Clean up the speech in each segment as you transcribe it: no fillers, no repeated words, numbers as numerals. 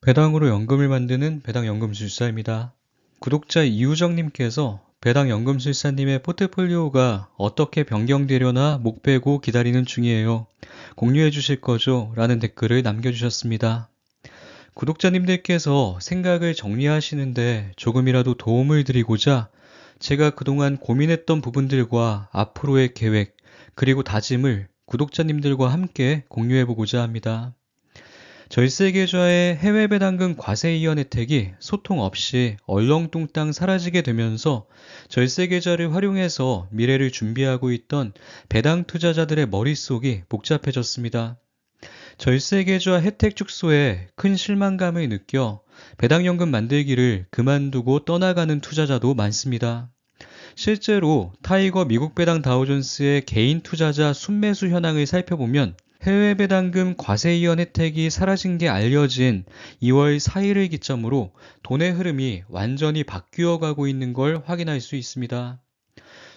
배당으로 연금을 만드는 배당연금술사입니다. 구독자 이우정님께서 배당연금술사님의 포트폴리오가 어떻게 변경되려나 목 베고 기다리는 중이에요. 공유해 주실 거죠? 라는 댓글을 남겨주셨습니다. 구독자님들께서 생각을 정리하시는데 조금이라도 도움을 드리고자 제가 그동안 고민했던 부분들과 앞으로의 계획, 그리고 다짐을 구독자님들과 함께 공유해 보고자 합니다. 절세계좌의 해외 배당금 과세 이연 혜택이 소통 없이 얼렁뚱땅 사라지게 되면서 절세계좌를 활용해서 미래를 준비하고 있던 배당 투자자들의 머릿속이 복잡해졌습니다. 절세계좌 혜택 축소에 큰 실망감을 느껴 배당연금 만들기를 그만두고 떠나가는 투자자도 많습니다. 실제로 타이거 미국 배당 다우존스의 개인 투자자 순매수 현황을 살펴보면 해외 배당금 과세 이연 혜택이 사라진 게 알려진 2월 4일을 기점으로 돈의 흐름이 완전히 바뀌어 가고 있는 걸 확인할 수 있습니다.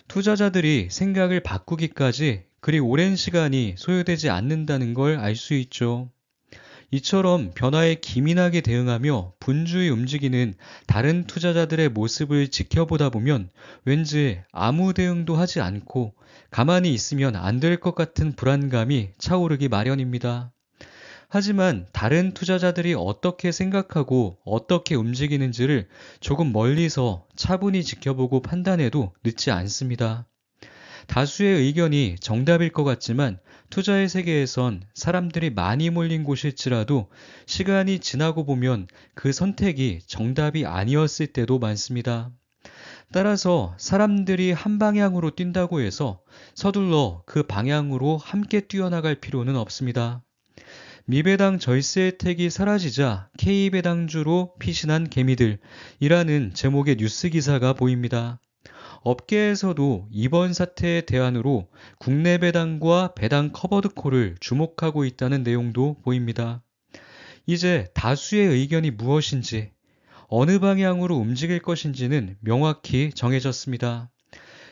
투자자들이 생각을 바꾸기까지 그리 오랜 시간이 소요되지 않는다는 걸 알 수 있죠. 이처럼 변화에 기민하게 대응하며 분주히 움직이는 다른 투자자들의 모습을 지켜보다 보면 왠지 아무 대응도 하지 않고 가만히 있으면 안 될 것 같은 불안감이 차오르기 마련입니다. 하지만 다른 투자자들이 어떻게 생각하고 어떻게 움직이는지를 조금 멀리서 차분히 지켜보고 판단해도 늦지 않습니다. 다수의 의견이 정답일 것 같지만 투자의 세계에선 사람들이 많이 몰린 곳일지라도 시간이 지나고 보면 그 선택이 정답이 아니었을 때도 많습니다. 따라서 사람들이 한 방향으로 뛴다고 해서 서둘러 그 방향으로 함께 뛰어나갈 필요는 없습니다. 미배당 절세 혜택이 사라지자 K배당주로 피신한 개미들이라는 제목의 뉴스 기사가 보입니다. 업계에서도 이번 사태의 대안으로 국내 배당과 배당 커버드콜을 주목하고 있다는 내용도 보입니다. 이제 다수의 의견이 무엇인지, 어느 방향으로 움직일 것인지는 명확히 정해졌습니다.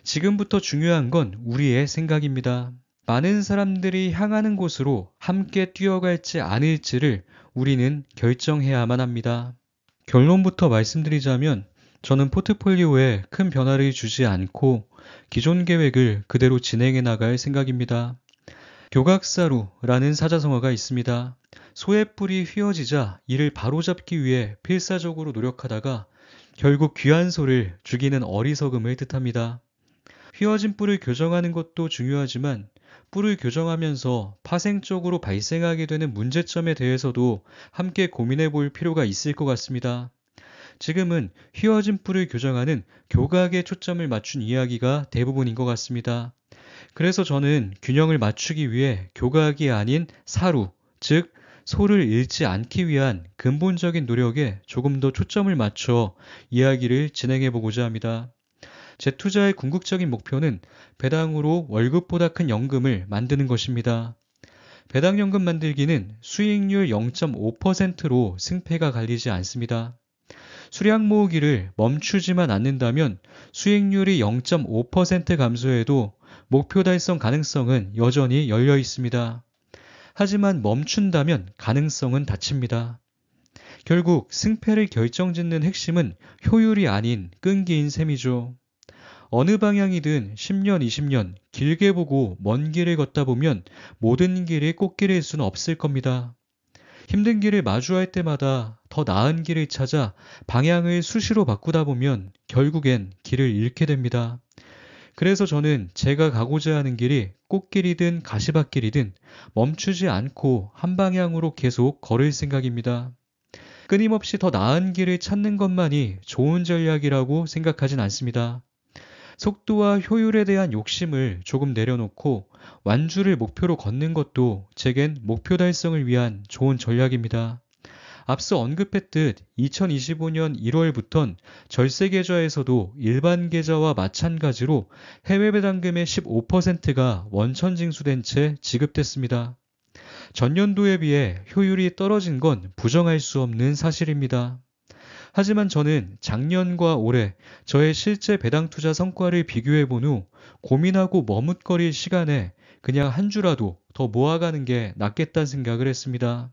지금부터 중요한 건 우리의 생각입니다. 많은 사람들이 향하는 곳으로 함께 뛰어갈지 아닐지를 우리는 결정해야만 합니다. 결론부터 말씀드리자면 저는 포트폴리오에 큰 변화를 주지 않고 기존 계획을 그대로 진행해 나갈 생각입니다. 교각사루라는 사자성어가 있습니다. 소의 뿔이 휘어지자 이를 바로잡기 위해 필사적으로 노력하다가 결국 귀한 소를 죽이는 어리석음을 뜻합니다. 휘어진 뿔을 교정하는 것도 중요하지만 뿔을 교정하면서 파생적으로 발생하게 되는 문제점에 대해서도 함께 고민해 볼 필요가 있을 것 같습니다. 지금은 휘어진 뿔을 교정하는 교각에 초점을 맞춘 이야기가 대부분인 것 같습니다. 그래서 저는 균형을 맞추기 위해 교각이 아닌 사루, 즉 소를 잃지 않기 위한 근본적인 노력에 조금 더 초점을 맞춰 이야기를 진행해 보고자 합니다. 제 투자의 궁극적인 목표는 배당으로 월급보다 큰 연금을 만드는 것입니다. 배당연금 만들기는 수익률 0.5%로 승패가 갈리지 않습니다. 수량 모으기를 멈추지만 않는다면 수익률이 0.5% 감소해도 목표 달성 가능성은 여전히 열려 있습니다. 하지만 멈춘다면 가능성은 닫힙니다. 결국 승패를 결정짓는 핵심은 효율이 아닌 끈기인 셈이죠. 어느 방향이든 10년, 20년 길게 보고 먼 길을 걷다 보면 모든 길이 꽃길일 수는 없을 겁니다. 힘든 길을 마주할 때마다 더 나은 길을 찾아 방향을 수시로 바꾸다 보면 결국엔 길을 잃게 됩니다. 그래서 저는 제가 가고자 하는 길이 꽃길이든 가시밭길이든 멈추지 않고 한 방향으로 계속 걸을 생각입니다. 끊임없이 더 나은 길을 찾는 것만이 좋은 전략이라고 생각하진 않습니다. 속도와 효율에 대한 욕심을 조금 내려놓고 완주를 목표로 걷는 것도 제겐 목표 달성을 위한 좋은 전략입니다. 앞서 언급했듯 2025년 1월부턴 절세 계좌에서도 일반 계좌와 마찬가지로 해외 배당금의 15%가 원천 징수된 채 지급됐습니다. 전년도에 비해 효율이 떨어진 건 부정할 수 없는 사실입니다. 하지만 저는 작년과 올해 저의 실제 배당 투자 성과를 비교해 본 후 고민하고 머뭇거릴 시간에 그냥 한 주라도 더 모아가는 게 낫겠다는 생각을 했습니다.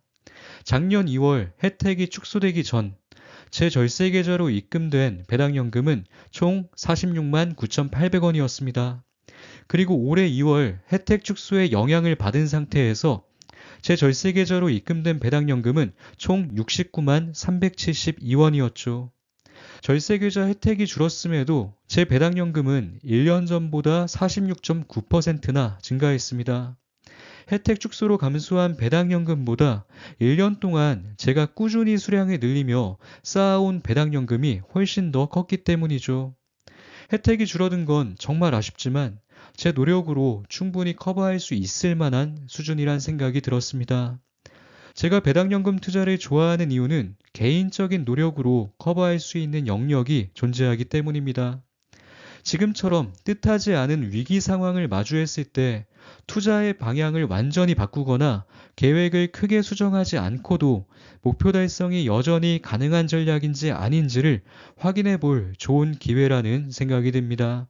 작년 2월 혜택이 축소되기 전 제 절세 계좌로 입금된 배당연금은 총 46만 9,800원이었습니다. 그리고 올해 2월 혜택 축소에 영향을 받은 상태에서 제 절세 계좌로 입금된 배당연금은 총 69만 372원이었죠. 절세 계좌 혜택이 줄었음에도 제 배당연금은 1년 전보다 46.9%나 증가했습니다. 혜택 축소로 감소한 배당연금보다 1년 동안 제가 꾸준히 수량을 늘리며 쌓아온 배당연금이 훨씬 더 컸기 때문이죠. 혜택이 줄어든 건 정말 아쉽지만 제 노력으로 충분히 커버할 수 있을 만한 수준이란 생각이 들었습니다. 제가 배당연금 투자를 좋아하는 이유는 개인적인 노력으로 커버할 수 있는 영역이 존재하기 때문입니다. 지금처럼 뜻하지 않은 위기 상황을 마주했을 때 투자의 방향을 완전히 바꾸거나 계획을 크게 수정하지 않고도 목표 달성이 여전히 가능한 전략인지 아닌지를 확인해 볼 좋은 기회라는 생각이 듭니다.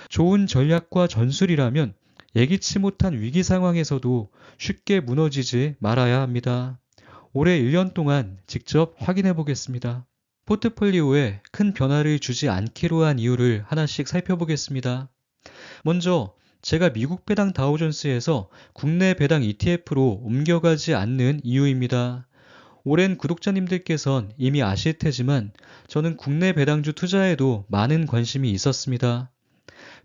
좋은 전략과 전술이라면 예기치 못한 위기 상황에서도 쉽게 무너지지 말아야 합니다. 올해 1년 동안 직접 확인해 보겠습니다. 포트폴리오에 큰 변화를 주지 않기로 한 이유를 하나씩 살펴보겠습니다. 먼저 제가 미국 배당 다우존스에서 국내 배당 ETF로 옮겨가지 않는 이유입니다. 오랜 구독자님들께선 이미 아실 테지만 저는 국내 배당주 투자에도 많은 관심이 있었습니다.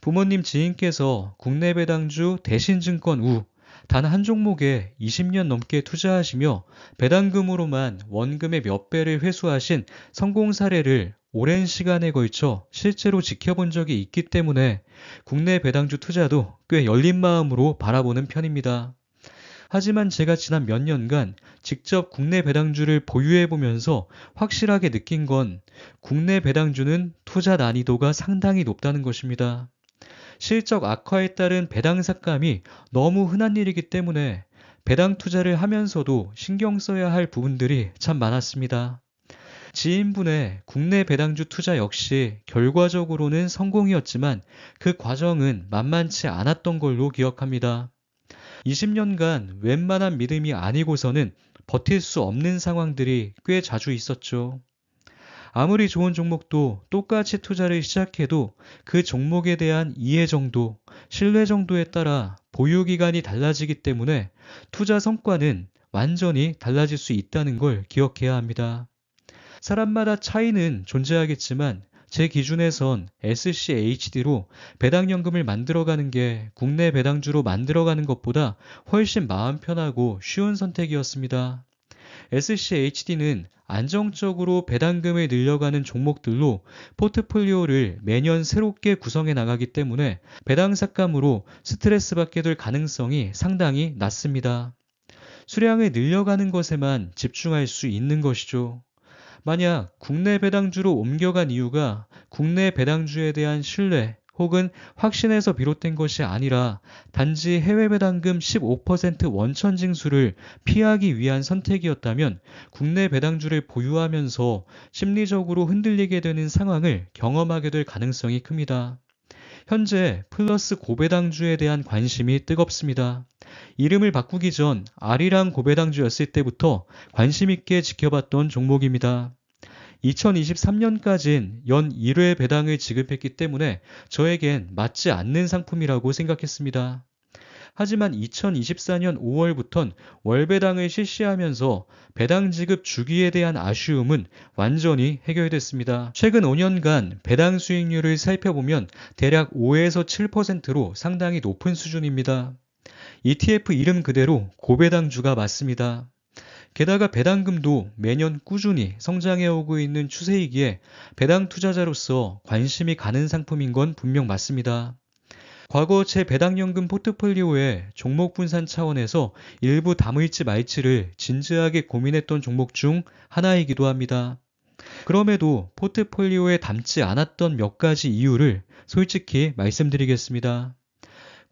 부모님 지인께서 국내 배당주 대신증권 우 단 한 종목에 20년 넘게 투자하시며 배당금으로만 원금의 몇 배를 회수하신 성공 사례를 오랜 시간에 걸쳐 실제로 지켜본 적이 있기 때문에 국내 배당주 투자도 꽤 열린 마음으로 바라보는 편입니다. 하지만 제가 지난 몇 년간 직접 국내 배당주를 보유해보면서 확실하게 느낀 건 국내 배당주는 투자 난이도가 상당히 높다는 것입니다. 실적 악화에 따른 배당 삭감이 너무 흔한 일이기 때문에 배당 투자를 하면서도 신경 써야 할 부분들이 참 많았습니다. 지인분의 국내 배당주 투자 역시 결과적으로는 성공이었지만 그 과정은 만만치 않았던 걸로 기억합니다. 20년간 웬만한 믿음이 아니고서는 버틸 수 없는 상황들이 꽤 자주 있었죠. 아무리 좋은 종목도 똑같이 투자를 시작해도 그 종목에 대한 이해 정도, 신뢰 정도에 따라 보유 기간이 달라지기 때문에 투자 성과는 완전히 달라질 수 있다는 걸 기억해야 합니다. 사람마다 차이는 존재하겠지만 제 기준에선 SCHD로 배당연금을 만들어가는 게 국내 배당주로 만들어가는 것보다 훨씬 마음 편하고 쉬운 선택이었습니다. SCHD는 안정적으로 배당금을 늘려가는 종목들로 포트폴리오를 매년 새롭게 구성해 나가기 때문에 배당 삭감으로 스트레스 받게 될 가능성이 상당히 낮습니다. 수량을 늘려가는 것에만 집중할 수 있는 것이죠. 만약 국내 배당주로 옮겨간 이유가 국내 배당주에 대한 신뢰 혹은 확신에서 비롯된 것이 아니라 단지 해외 배당금 15% 원천 징수를 피하기 위한 선택이었다면 국내 배당주를 보유하면서 심리적으로 흔들리게 되는 상황을 경험하게 될 가능성이 큽니다. 현재 플러스 고배당주에 대한 관심이 뜨겁습니다. 이름을 바꾸기 전 아리랑 고배당주였을 때부터 관심 있게 지켜봤던 종목입니다. 2023년까진 연 1회 배당을 지급했기 때문에 저에겐 맞지 않는 상품이라고 생각했습니다. 하지만 2024년 5월부턴 월배당을 실시하면서 배당 지급 주기에 대한 아쉬움은 완전히 해결됐습니다. 최근 5년간 배당 수익률을 살펴보면 대략 5에서 7%로 상당히 높은 수준입니다. ETF 이름 그대로 고배당주가 맞습니다. 게다가 배당금도 매년 꾸준히 성장해오고 있는 추세이기에 배당 투자자로서 관심이 가는 상품인 건 분명 맞습니다. 과거 제 배당연금 포트폴리오에 종목 분산 차원에서 일부 담을지 말지를 진지하게 고민했던 종목 중 하나이기도 합니다. 그럼에도 포트폴리오에 담지 않았던 몇 가지 이유를 솔직히 말씀드리겠습니다.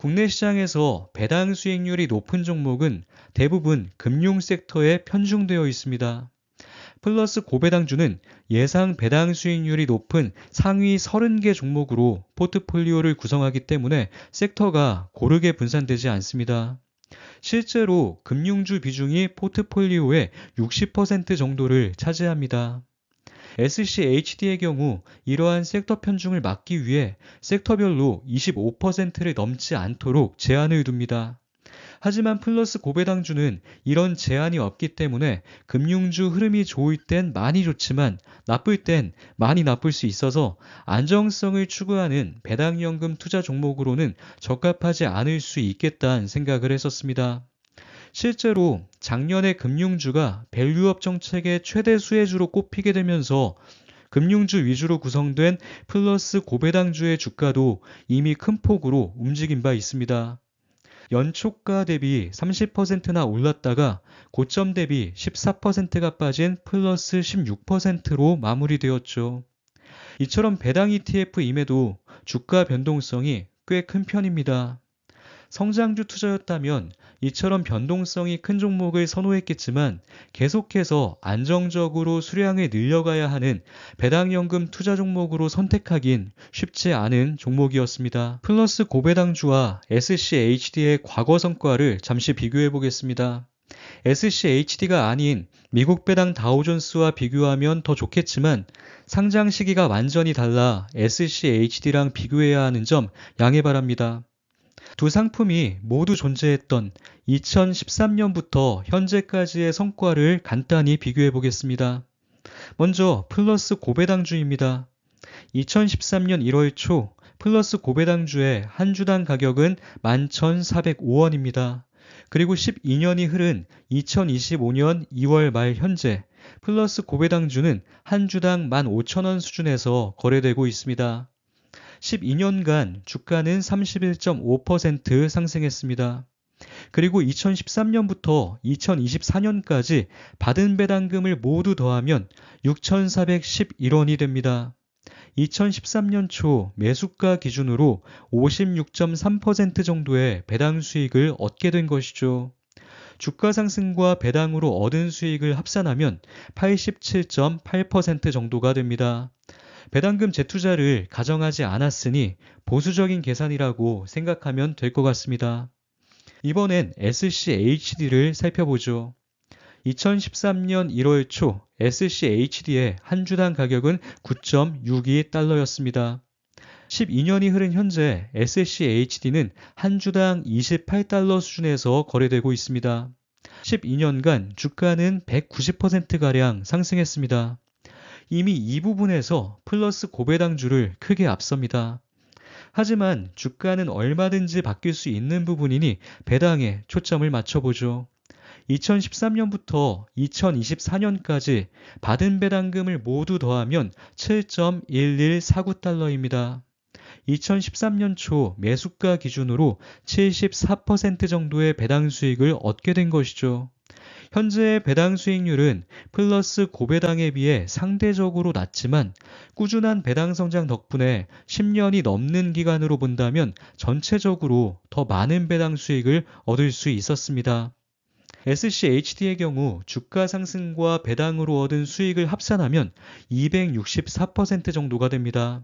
국내 시장에서 배당 수익률이 높은 종목은 대부분 금융 섹터에 편중되어 있습니다. 플러스 고배당주는 예상 배당 수익률이 높은 상위 30개 종목으로 포트폴리오를 구성하기 때문에 섹터가 고르게 분산되지 않습니다. 실제로 금융주 비중이 포트폴리오의 60% 정도를 차지합니다. SCHD의 경우 이러한 섹터 편중을 막기 위해 섹터별로 25%를 넘지 않도록 제한을 둡니다. 하지만 플러스 고배당주는 이런 제한이 없기 때문에 금융주 흐름이 좋을 땐 많이 좋지만 나쁠 땐 많이 나쁠 수 있어서 안정성을 추구하는 배당연금 투자 종목으로는 적합하지 않을 수 있겠다는 생각을 했었습니다. 실제로 작년에 금융주가 밸류업 정책의 최대 수혜주로 꼽히게 되면서 금융주 위주로 구성된 플러스 고배당주의 주가도 이미 큰 폭으로 움직인 바 있습니다. 연초가 대비 30%나 올랐다가 고점 대비 14%가 빠진 플러스 16%로 마무리되었죠. 이처럼 배당 ETF임에도 주가 변동성이 꽤 큰 편입니다. 성장주 투자였다면 이처럼 변동성이 큰 종목을 선호했겠지만 계속해서 안정적으로 수량을 늘려가야 하는 배당연금 투자 종목으로 선택하긴 쉽지 않은 종목이었습니다. 플러스 고배당주와 SCHD의 과거 성과를 잠시 비교해 보겠습니다. SCHD가 아닌 미국 배당 다우존스와 비교하면 더 좋겠지만 상장 시기가 완전히 달라 SCHD랑 비교해야 하는 점 양해 바랍니다. 두 상품이 모두 존재했던 2013년부터 현재까지의 성과를 간단히 비교해 보겠습니다. 먼저 플러스 고배당주입니다. 2013년 1월 초 플러스 고배당주의 한 주당 가격은 11,405원입니다. 그리고 12년이 흐른 2025년 2월 말 현재 플러스 고배당주는 한 주당 15,000원 수준에서 거래되고 있습니다. 12년간 주가는 31.5% 상승했습니다. 그리고 2013년부터 2024년까지 받은 배당금을 모두 더하면 6,411원이 됩니다. 2013년 초 매수가 기준으로 56.3% 정도의 배당 수익을 얻게 된 것이죠. 주가 상승과 배당으로 얻은 수익을 합산하면 87.8% 정도가 됩니다. 배당금 재투자를 가정하지 않았으니 보수적인 계산이라고 생각하면 될 것 같습니다. 이번엔 SCHD를 살펴보죠. 2013년 1월 초 SCHD의 한 주당 가격은 9.62달러였습니다. 12년이 흐른 현재 SCHD는 한 주당 28달러 수준에서 거래되고 있습니다. 12년간 주가는 190%가량 상승했습니다. 이미 이 부분에서 플러스 고배당주를 크게 앞섭니다. 하지만 주가는 얼마든지 바뀔 수 있는 부분이니 배당에 초점을 맞춰보죠. 2013년부터 2024년까지 받은 배당금을 모두 더하면 7.1149달러입니다. 2013년 초 매수가 기준으로 74% 정도의 배당 수익을 얻게 된 것이죠. 현재의 배당 수익률은 플러스 고배당에 비해 상대적으로 낮지만 꾸준한 배당 성장 덕분에 10년이 넘는 기간으로 본다면 전체적으로 더 많은 배당 수익을 얻을 수 있었습니다. SCHD의 경우 주가 상승과 배당으로 얻은 수익을 합산하면 264% 정도가 됩니다.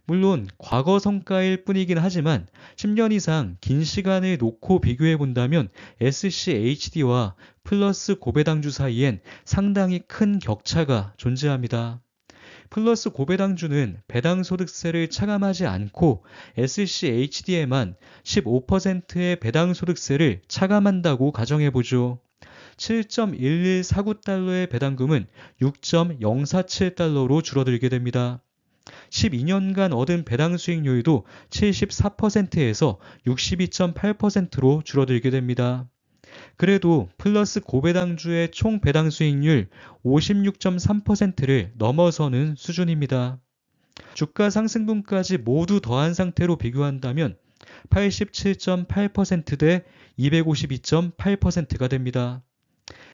물론 과거 성과일 뿐이긴 하지만 10년 이상 긴 시간을 놓고 비교해 본다면 SCHD와 플러스 고배당주 사이엔 상당히 큰 격차가 존재합니다. 플러스 고배당주는 배당소득세를 차감하지 않고 SCHD에만 15%의 배당소득세를 차감한다고 가정해보죠. 7.1149달러의 배당금은 6.047달러로 줄어들게 됩니다. 12년간 얻은 배당 수익률도 74%에서 62.8%로 줄어들게 됩니다. 그래도 플러스 고배당주의 총 배당 수익률 56.3%를 넘어서는 수준입니다. 주가 상승분까지 모두 더한 상태로 비교한다면 87.8% 대 252.8%가 됩니다.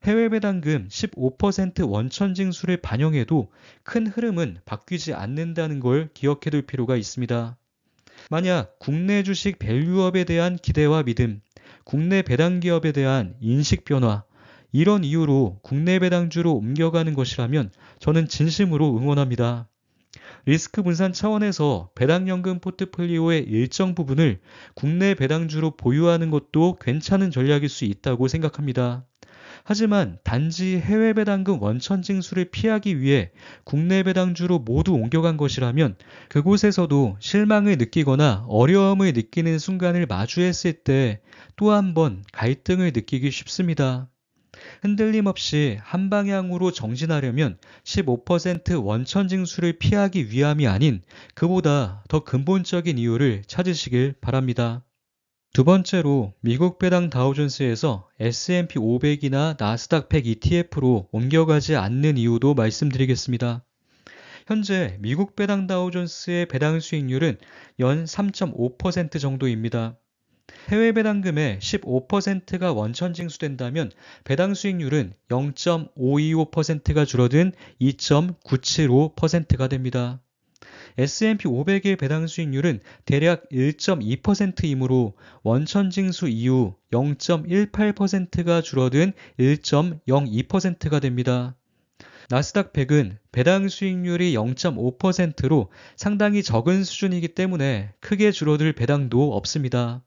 해외 배당금 15% 원천 징수를 반영해도 큰 흐름은 바뀌지 않는다는 걸 기억해둘 필요가 있습니다. 만약 국내 주식 밸류업에 대한 기대와 믿음, 국내 배당 기업에 대한 인식 변화, 이런 이유로 국내 배당주로 옮겨가는 것이라면 저는 진심으로 응원합니다. 리스크 분산 차원에서 배당연금 포트폴리오의 일정 부분을 국내 배당주로 보유하는 것도 괜찮은 전략일 수 있다고 생각합니다. 하지만 단지 해외 배당금 원천 징수를 피하기 위해 국내 배당주로 모두 옮겨간 것이라면 그곳에서도 실망을 느끼거나 어려움을 느끼는 순간을 마주했을 때 또 한 번 갈등을 느끼기 쉽습니다. 흔들림 없이 한 방향으로 정진하려면 15% 원천 징수를 피하기 위함이 아닌 그보다 더 근본적인 이유를 찾으시길 바랍니다. 두 번째로 미국 배당 다우존스에서 S&P 500이나 나스닥 100 ETF로 옮겨가지 않는 이유도 말씀드리겠습니다. 현재 미국 배당 다우존스의 배당 수익률은 연 3.5% 정도입니다. 해외 배당금의 15%가 원천 징수된다면 배당 수익률은 0.525%가 줄어든 2.975%가 됩니다. S&P 500의 배당 수익률은 대략 1.2%이므로 원천 징수 이후 0.18%가 줄어든 1.02%가 됩니다. 나스닥 100은 배당 수익률이 0.5%로 상당히 적은 수준이기 때문에 크게 줄어들 배당도 없습니다.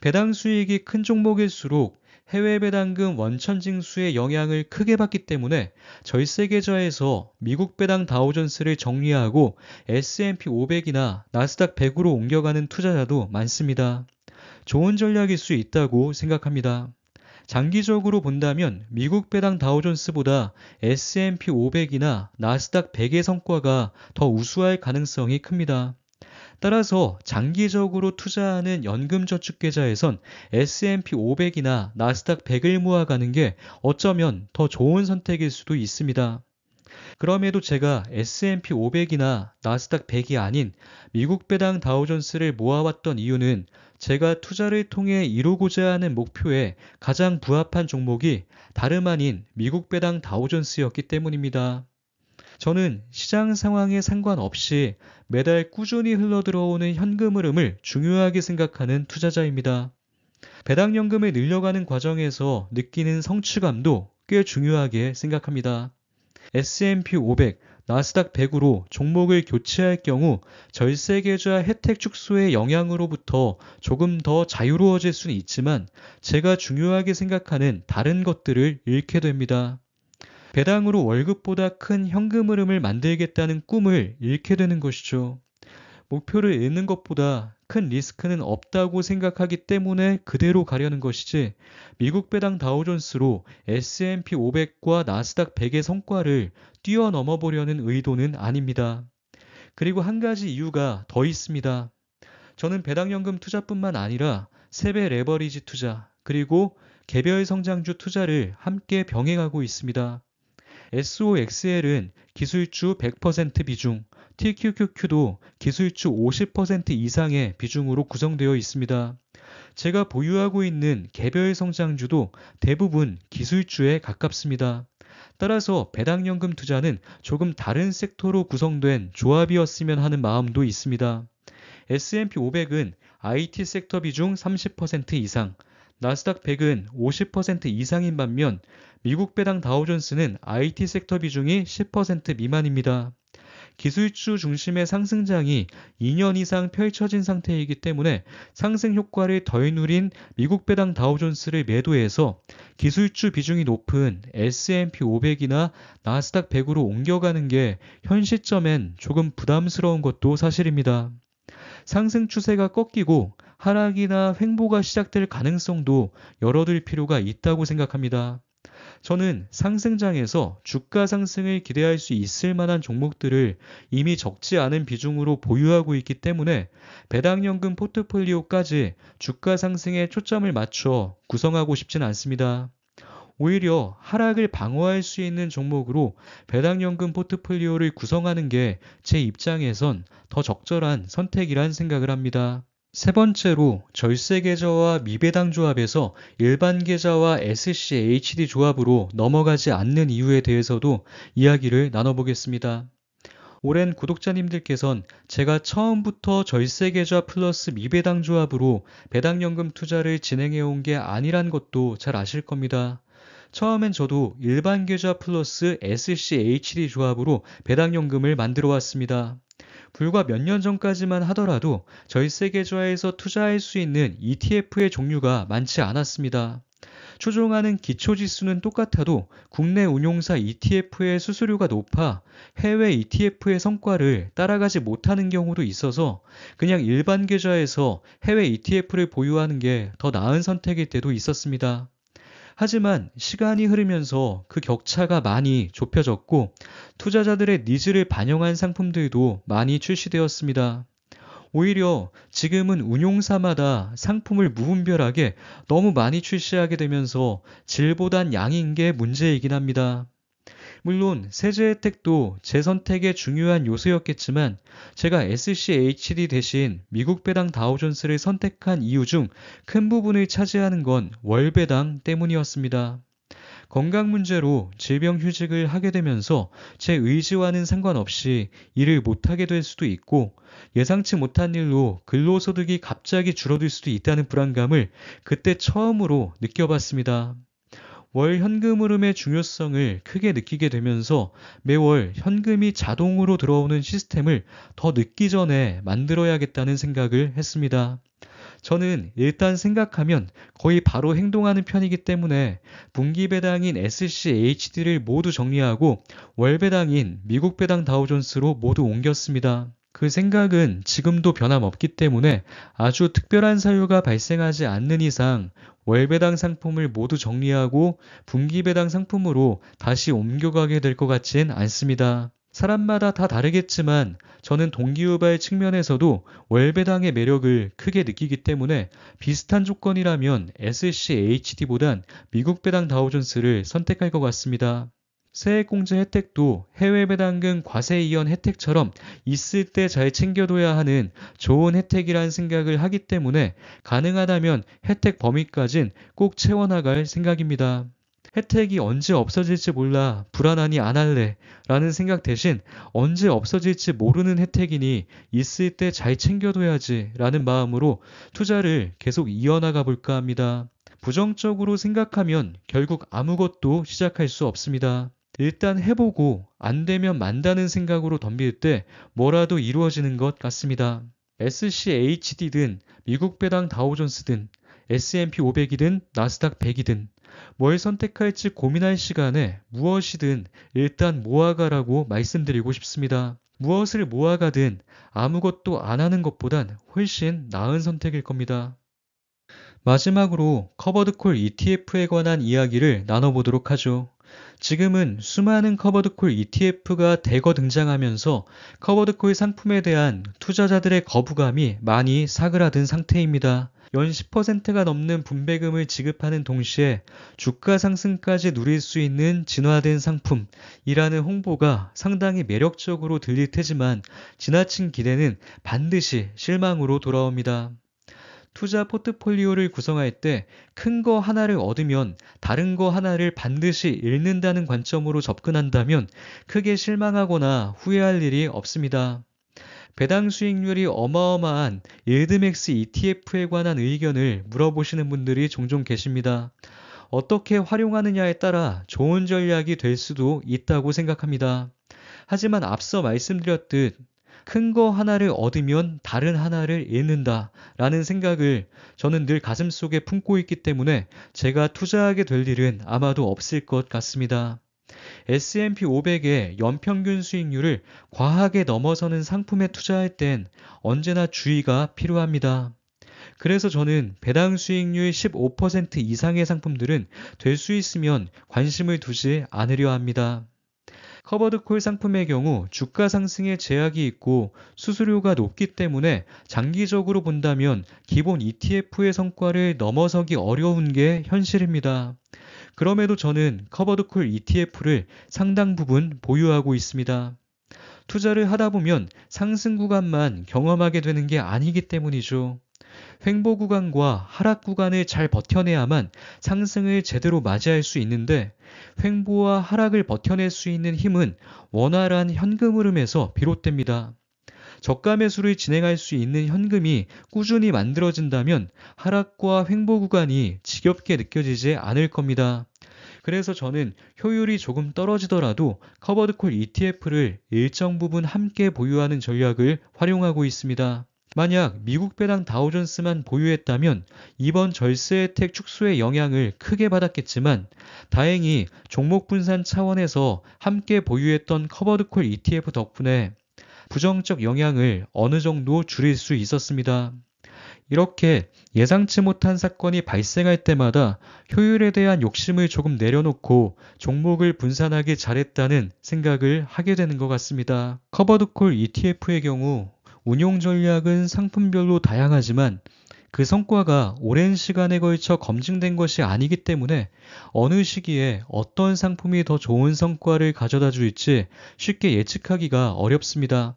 배당 수익이 큰 종목일수록 해외 배당금 원천 징수의 영향을 크게 받기 때문에 절세 계좌에서 미국 배당 다우존스를 정리하고 S&P 500이나 나스닥 100으로 옮겨가는 투자자도 많습니다. 좋은 전략일 수 있다고 생각합니다. 장기적으로 본다면 미국 배당 다우존스보다 S&P 500이나 나스닥 100의 성과가 더 우수할 가능성이 큽니다. 따라서 장기적으로 투자하는 연금저축계좌에선 S&P 500이나 나스닥 100을 모아가는 게 어쩌면 더 좋은 선택일 수도 있습니다. 그럼에도 제가 S&P 500이나 나스닥 100이 아닌 미국 배당 다우존스를 모아왔던 이유는 제가 투자를 통해 이루고자 하는 목표에 가장 부합한 종목이 다름 아닌 미국 배당 다우존스였기 때문입니다. 저는 시장 상황에 상관없이 매달 꾸준히 흘러들어오는 현금 흐름을 중요하게 생각하는 투자자입니다. 배당연금을 늘려가는 과정에서 느끼는 성취감도 꽤 중요하게 생각합니다. S&P 500, 나스닥 100으로 종목을 교체할 경우 절세계좌 혜택 축소의 영향으로부터 조금 더 자유로워질 수는 있지만 제가 중요하게 생각하는 다른 것들을 잃게 됩니다. 배당으로 월급보다 큰 현금 흐름을 만들겠다는 꿈을 잃게 되는 것이죠. 목표를 잃는 것보다 큰 리스크는 없다고 생각하기 때문에 그대로 가려는 것이지 미국 배당 다우존스로 S&P 500과 나스닥 100의 성과를 뛰어넘어 보려는 의도는 아닙니다. 그리고 한 가지 이유가 더 있습니다. 저는 배당연금 투자뿐만 아니라 세배 레버리지 투자 그리고 개별 성장주 투자를 함께 병행하고 있습니다. SOXL은 기술주 100% 비중, TQQQ도 기술주 50% 이상의 비중으로 구성되어 있습니다. 제가 보유하고 있는 개별 성장주도 대부분 기술주에 가깝습니다. 따라서 배당연금 투자는 조금 다른 섹터로 구성된 조합이었으면 하는 마음도 있습니다. S&P 500은 IT 섹터 비중 30% 이상, 나스닥 100은 50% 이상인 반면 미국 배당 다우존스는 IT 섹터 비중이 10% 미만입니다. 기술주 중심의 상승장이 2년 이상 펼쳐진 상태이기 때문에 상승 효과를 덜 누린 미국 배당 다우존스를 매도해서 기술주 비중이 높은 S&P 500이나 나스닥 100으로 옮겨가는 게 현 시점엔 조금 부담스러운 것도 사실입니다. 상승 추세가 꺾이고 하락이나 횡보가 시작될 가능성도 열어둘 필요가 있다고 생각합니다. 저는 상승장에서 주가 상승을 기대할 수 있을 만한 종목들을 이미 적지 않은 비중으로 보유하고 있기 때문에 배당연금 포트폴리오까지 주가 상승에 초점을 맞춰 구성하고 싶진 않습니다. 오히려 하락을 방어할 수 있는 종목으로 배당연금 포트폴리오를 구성하는 게 제 입장에선 더 적절한 선택이란 생각을 합니다. 세 번째로 절세 계좌와 미배당 조합에서 일반 계좌와 SCHD 조합으로 넘어가지 않는 이유에 대해서도 이야기를 나눠보겠습니다. 오랜 구독자님들께선 제가 처음부터 절세 계좌 플러스 미배당 조합으로 배당연금 투자를 진행해온 게 아니란 것도 잘 아실 겁니다. 처음엔 저도 일반 계좌 플러스 SCHD 조합으로 배당연금을 만들어 왔습니다. 불과 몇 년 전까지만 하더라도 절세 계좌에서 투자할 수 있는 ETF의 종류가 많지 않았습니다. 추종하는 기초지수는 똑같아도 국내 운용사 ETF의 수수료가 높아 해외 ETF의 성과를 따라가지 못하는 경우도 있어서 그냥 일반 계좌에서 해외 ETF를 보유하는 게 더 나은 선택일 때도 있었습니다. 하지만 시간이 흐르면서 그 격차가 많이 좁혀졌고 투자자들의 니즈를 반영한 상품들도 많이 출시되었습니다. 오히려 지금은 운용사마다 상품을 무분별하게 너무 많이 출시하게 되면서 질보단 양인 게 문제이긴 합니다. 물론 세제 혜택도 제 선택의 중요한 요소였겠지만 제가 SCHD 대신 미국 배당 다우존스를 선택한 이유 중 큰 부분을 차지하는 건 월배당 때문이었습니다. 건강 문제로 질병휴직을 하게 되면서 제 의지와는 상관없이 일을 못하게 될 수도 있고 예상치 못한 일로 근로소득이 갑자기 줄어들 수도 있다는 불안감을 그때 처음으로 느껴봤습니다. 월 현금 흐름의 중요성을 크게 느끼게 되면서 매월 현금이 자동으로 들어오는 시스템을 더 늦기 전에 만들어야겠다는 생각을 했습니다. 저는 일단 생각하면 거의 바로 행동하는 편이기 때문에 분기 배당인 SCHD를 모두 정리하고 월 배당인 미국 배당 다우존스로 모두 옮겼습니다. 그 생각은 지금도 변함없기 때문에 아주 특별한 사유가 발생하지 않는 이상 월배당 상품을 모두 정리하고 분기배당 상품으로 다시 옮겨가게 될 것 같진 않습니다. 사람마다 다 다르겠지만 저는 동기유발 측면에서도 월배당의 매력을 크게 느끼기 때문에 비슷한 조건이라면 SCHD보단 미국 배당 다우존스를 선택할 것 같습니다. 세액공제 혜택도 해외 배당금 과세 이연 혜택처럼 있을 때 잘 챙겨둬야 하는 좋은 혜택이란 생각을 하기 때문에 가능하다면 혜택 범위까진 꼭 채워나갈 생각입니다. 혜택이 언제 없어질지 몰라 불안하니 안 할래 라는 생각 대신 언제 없어질지 모르는 혜택이니 있을 때 잘 챙겨둬야지 라는 마음으로 투자를 계속 이어나가 볼까 합니다. 부정적으로 생각하면 결국 아무것도 시작할 수 없습니다. 일단 해보고 안 되면 만다는 생각으로 덤빌 때 뭐라도 이루어지는 것 같습니다. SCHD든 미국 배당 다우존스든 S&P 500이든 나스닥 100이든 뭘 선택할지 고민할 시간에 무엇이든 일단 모아가라고 말씀드리고 싶습니다. 무엇을 모아가든 아무것도 안 하는 것보단 훨씬 나은 선택일 겁니다. 마지막으로 커버드콜 ETF에 관한 이야기를 나눠보도록 하죠. 지금은 수많은 커버드콜 ETF가 대거 등장하면서 커버드콜 상품에 대한 투자자들의 거부감이 많이 사그라든 상태입니다. 연 10%가 넘는 분배금을 지급하는 동시에 주가 상승까지 누릴 수 있는 진화된 상품이라는 홍보가 상당히 매력적으로 들릴 테지만 지나친 기대는 반드시 실망으로 돌아옵니다. 투자 포트폴리오를 구성할 때 큰 거 하나를 얻으면 다른 거 하나를 반드시 잃는다는 관점으로 접근한다면 크게 실망하거나 후회할 일이 없습니다. 배당 수익률이 어마어마한 일드맥스 ETF에 관한 의견을 물어보시는 분들이 종종 계십니다. 어떻게 활용하느냐에 따라 좋은 전략이 될 수도 있다고 생각합니다. 하지만 앞서 말씀드렸듯 큰 거 하나를 얻으면 다른 하나를 잃는다 라는 생각을 저는 늘 가슴속에 품고 있기 때문에 제가 투자하게 될 일은 아마도 없을 것 같습니다. S&P 500의 연평균 수익률을 과하게 넘어서는 상품에 투자할 땐 언제나 주의가 필요합니다. 그래서 저는 배당 수익률 15% 이상의 상품들은 될 수 있으면 관심을 두지 않으려 합니다. 커버드콜 상품의 경우 주가 상승에 제약이 있고 수수료가 높기 때문에 장기적으로 본다면 기본 ETF의 성과를 넘어서기 어려운 게 현실입니다. 그럼에도 저는 커버드콜 ETF를 상당 부분 보유하고 있습니다. 투자를 하다 보면 상승 구간만 경험하게 되는 게 아니기 때문이죠. 횡보 구간과 하락 구간을 잘 버텨내야만 상승을 제대로 맞이할 수 있는데 횡보와 하락을 버텨낼 수 있는 힘은 원활한 현금 흐름에서 비롯됩니다. 저가 매수를 진행할 수 있는 현금이 꾸준히 만들어진다면 하락과 횡보 구간이 지겹게 느껴지지 않을 겁니다. 그래서 저는 효율이 조금 떨어지더라도 커버드콜 ETF를 일정 부분 함께 보유하는 전략을 활용하고 있습니다. 만약 미국 배당 다우존스만 보유했다면 이번 절세 혜택 축소의 영향을 크게 받았겠지만 다행히 종목 분산 차원에서 함께 보유했던 커버드콜 ETF 덕분에 부정적 영향을 어느 정도 줄일 수 있었습니다. 이렇게 예상치 못한 사건이 발생할 때마다 효율에 대한 욕심을 조금 내려놓고 종목을 분산하기 잘했다는 생각을 하게 되는 것 같습니다. 커버드콜 ETF의 경우 운용 전략은 상품별로 다양하지만 그 성과가 오랜 시간에 걸쳐 검증된 것이 아니기 때문에 어느 시기에 어떤 상품이 더 좋은 성과를 가져다 줄지 쉽게 예측하기가 어렵습니다.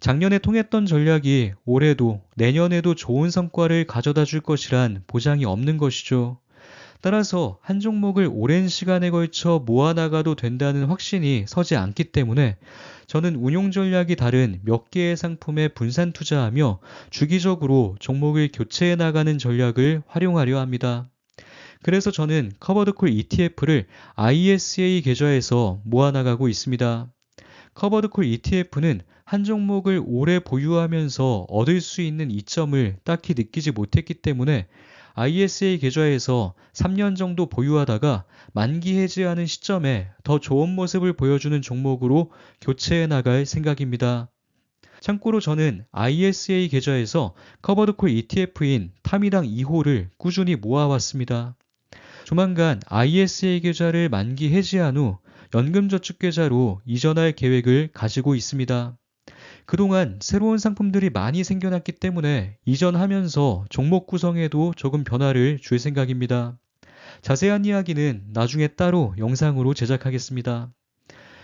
작년에 통했던 전략이 올해도 내년에도 좋은 성과를 가져다 줄 것이란 보장이 없는 것이죠. 따라서 한 종목을 오랜 시간에 걸쳐 모아나가도 된다는 확신이 서지 않기 때문에 저는 운용 전략이 다른 몇 개의 상품에 분산 투자하며 주기적으로 종목을 교체해 나가는 전략을 활용하려 합니다. 그래서 저는 커버드콜 ETF를 ISA 계좌에서 모아나가고 있습니다. 커버드콜 ETF는 한 종목을 오래 보유하면서 얻을 수 있는 이점을 딱히 느끼지 못했기 때문에 ISA 계좌에서 3년 정도 보유하다가 만기 해지하는 시점에 더 좋은 모습을 보여주는 종목으로 교체해 나갈 생각입니다. 참고로 저는 ISA 계좌에서 커버드콜 ETF인 타미당 2호를 꾸준히 모아왔습니다. 조만간 ISA 계좌를 만기 해지한 후 연금저축계좌로 이전할 계획을 가지고 있습니다. 그동안 새로운 상품들이 많이 생겨났기 때문에 이전하면서 종목 구성에도 조금 변화를 줄 생각입니다. 자세한 이야기는 나중에 따로 영상으로 제작하겠습니다.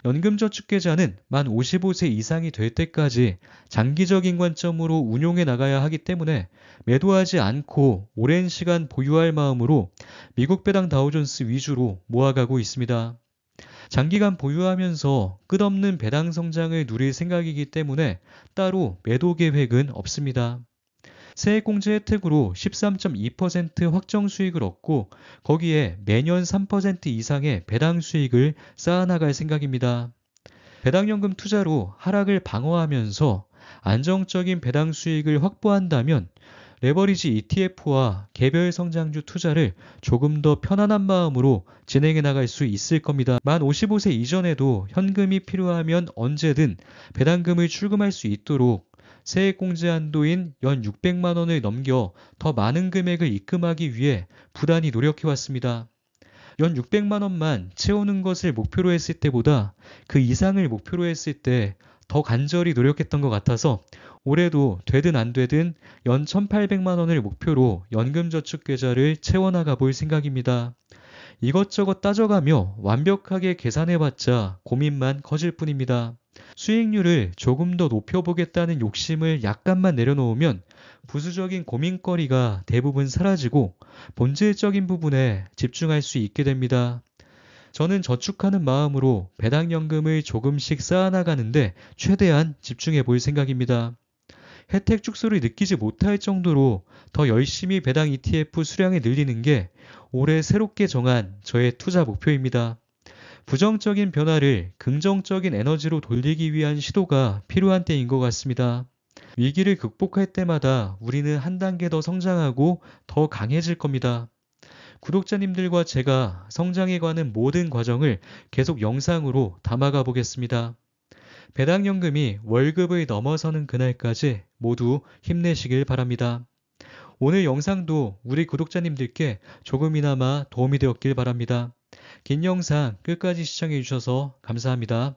연금저축계좌는 만 55세 이상이 될 때까지 장기적인 관점으로 운용해 나가야 하기 때문에 매도하지 않고 오랜 시간 보유할 마음으로 미국 배당 다우존스 위주로 모아가고 있습니다. 장기간 보유하면서 끝없는 배당 성장을 누릴 생각이기 때문에 따로 매도 계획은 없습니다. 세액공제 혜택으로 13.2% 확정 수익을 얻고 거기에 매년 3% 이상의 배당 수익을 쌓아나갈 생각입니다. 배당연금 투자로 하락을 방어하면서 안정적인 배당 수익을 확보한다면 레버리지 ETF와 개별 성장주 투자를 조금 더 편안한 마음으로 진행해 나갈 수 있을 겁니다. 만 55세 이전에도 현금이 필요하면 언제든 배당금을 출금할 수 있도록 세액공제 한도인 연 600만 원을 넘겨 더 많은 금액을 입금하기 위해 부단히 노력해왔습니다. 연 600만 원만 채우는 것을 목표로 했을 때보다 그 이상을 목표로 했을 때 더 간절히 노력했던 것 같아서 올해도 되든 안 되든 연 1,800만 원을 목표로 연금저축계좌를 채워나가 볼 생각입니다. 이것저것 따져가며 완벽하게 계산해봤자 고민만 커질 뿐입니다. 수익률을 조금 더 높여보겠다는 욕심을 약간만 내려놓으면 부수적인 고민거리가 대부분 사라지고 본질적인 부분에 집중할 수 있게 됩니다. 저는 저축하는 마음으로 배당연금을 조금씩 쌓아나가는데 최대한 집중해 볼 생각입니다. 혜택 축소를 느끼지 못할 정도로 더 열심히 배당 ETF 수량을 늘리는 게 올해 새롭게 정한 저의 투자 목표입니다. 부정적인 변화를 긍정적인 에너지로 돌리기 위한 시도가 필요한 때인 것 같습니다. 위기를 극복할 때마다 우리는 한 단계 더 성장하고 더 강해질 겁니다. 구독자님들과 제가 성장해 가는 모든 과정을 계속 영상으로 담아가 보겠습니다. 배당연금이 월급을 넘어서는 그날까지 모두 힘내시길 바랍니다. 오늘 영상도 우리 구독자님들께 조금이나마 도움이 되었길 바랍니다. 긴 영상 끝까지 시청해 주셔서 감사합니다.